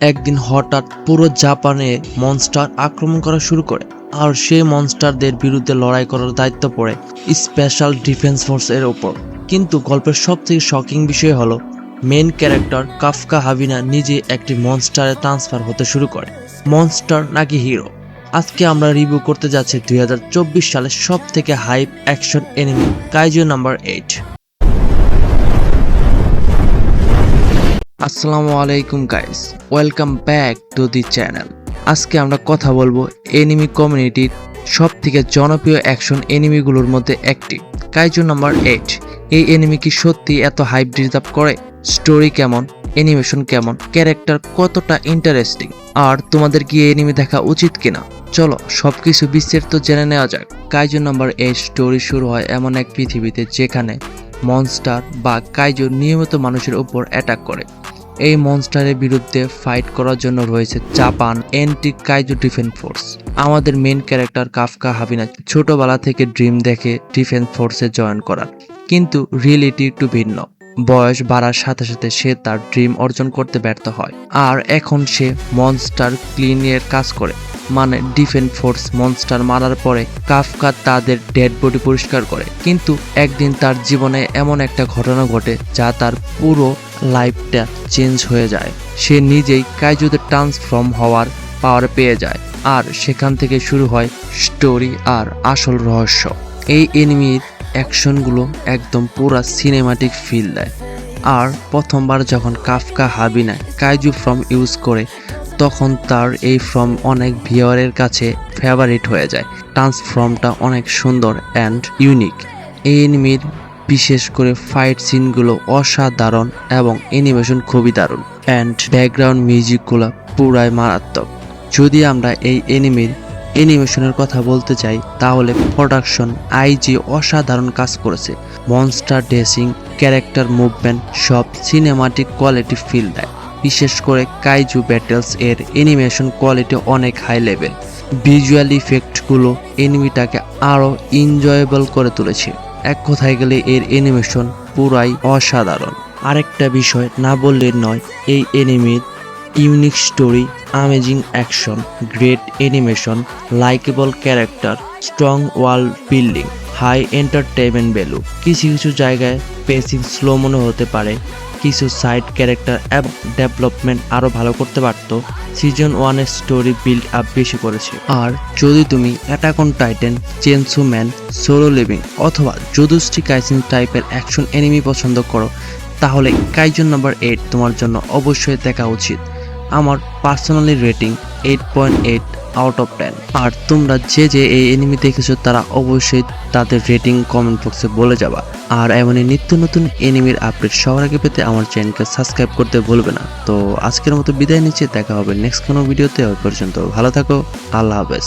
একদিন হঠাৎ পুরো জাপানে মনস্টার আক্রমণ করা শুরু করে, আর সেই মনস্টারদের বিরুদ্ধে লড়াই করার দায়িত্ব পড়ে স্পেশাল ডিফেন্স ফোর্স এর ওপর। কিন্তু গল্পের সবথেকে শকিং বিষয় হলো মেন ক্যারেক্টার কাফকা হাবিনা নিজে একটি মনস্টারে ট্রান্সফার হতে শুরু করে। মনস্টার নাকি হিরো? আজকে আমরা রিভিউ করতে যাচ্ছি 2024 সালের সব থেকে hype action anime Kaiju number 8। আসসালামু আলাইকুম guys, welcome back to the channel. আজকে আমরা কথা বলবো এনিমি কমিউনিটির সব থেকে জনপ্রিয় অ্যাকশন এনিমিগুলোর মধ্যে একটি, কাইজু নাম্বার 8। এই এনিমি কি সত্যি এত হাইপ ডিজার্ভ করে? স্টোরি কেমন, অ্যানিমেশন কেমন, ক্যারেক্টার কতটা ইন্টারেস্টিং, আর তোমাদের কি এই এনিমি দেখা উচিত কিনা? চলো সবকিছু বিস্তারিত জেনে নেওয়া যাক। কাইজু নাম্বার 8 স্টোরি শুরু হয় এমন এক পৃথিবীতে যেখানে মনস্টার বা কাইজু নিয়মিত মানুষের উপর অ্যাটাক করে। এই মনস্টারের বিরুদ্ধে ফাইট করার জন্য রয়েছে Japan anti kaiju defence force. আমাদের মেন ক্যারেক্টার কাফকা হাবিনা ছোটবেলা থেকে ড্রিম দেখে ডিফেন্স ফোর্সে জয়েন করার, কিন্তু রিয়েলিটি একটু ভিন্ন। বয়স বাড়ার সাথে সাথে সে তার ড্রিম অর্জন করতে ব্যর্থ হয়, আর এখন সে মনস্টার ক্লিনের কাজ করে। মানে ডিফেন্স ফোর্স মনস্টার মারার পরে কাফকা তাদের ডেড বডি পরিষ্কার করে। কিন্তু একদিন তার জীবনে এমন একটা ঘটনা ঘটে যা তার পুরো লাইফটা চেঞ্জ হয়ে যায়। সে নিজেই কাইজুতে ট্রান্সফর্ম হওয়ার পাওয়ার পেয়ে যায়, আর সেখান থেকে শুরু হয় স্টোরি আর আসল রহস্য। এই এনিমির অ্যাকশনগুলো একদম পুরা সিনেমাটিক ফিল দেয়। আর প্রথমবার যখন কাফকা হাবিনা কাইজু ফর্ম ইউজ করে, তখন তার এই ফর্ম অনেক ভিউয়ারের কাছে ফেভারিট হয়ে যায়। ট্রান্সফর্মটা অনেক সুন্দর অ্যান্ড ইউনিক। এই এনিমির বিশেষ করে ফাইট সিনগুলো অসাধারণ এবং অ্যানিমেশন খুবই দারুণ, অ্যান্ড ব্যাকগ্রাউন্ড মিউজিকগুলো পুরাই মারাত্মক। যদি আমরা এই এনিমির অ্যানিমেশনের কথা বলতে চাই, তাহলে প্রোডাকশন আইজি অসাধারণ কাজ করেছে। মনস্টার ড্রেসিং, ক্যারেক্টার মুভমেন্ট সব সিনেমাটিক কোয়ালিটি ফিল দেয়। বিশেষ করে কাইজু ব্যাটেলস এর অ্যানিমেশন কোয়ালিটি অনেক হাই লেভেল। ভিজুয়াল ইফেক্টগুলো এনিমিটাকে আরও এনজয়েবল করে তুলেছে। এক কথায় গেলে এর অ্যানিমেশন পুরাই অসাধারণ। আরেকটা বিষয় না বললে নয়, এই এনিমির unique story, amazing action, great animation, likeable character, strong world building, high entertainment value. কিছু কিছু জায়গায় পেসিং স্লো মনে হতে পারে, কিছু সাইড ক্যারেক্টার এবং ডেভেলপমেন্ট আরও ভালো করতে পারত। সিজন 1-এর স্টোরি বিল্ড আপ বেশি করেছে। আর যদি তুমি Attack on Titan, Chainsaw Man, Solo Leveling অথবা জুজুৎসু কাইসেন টাইপের অ্যাকশন এনিমি পছন্দ করো, তাহলে কাইজু নাম্বার 8 তোমার জন্য অবশ্যই দেখা উচিত। আমার পার্সোনালি রেটিং 8.8 আউট অফ 10। আর তোমরা যে যে এই এনিমি দেখেছো তারা অবশ্যই তাদের রেটিং কমেন্ট বক্সে বলে যাবা। আর এমনই নিত্য নতুন এনিমির আপডেট সবার আগে পেতে আমার চ্যানেলকে সাবস্ক্রাইব করতে ভুলবে না। তো আজকের মতো বিদায় নিচ্ছি, দেখা হবে নেক্সট কোনো ভিডিওতে। ওই পর্যন্ত ভালো থাকো, আল্লাহ হাফেজ।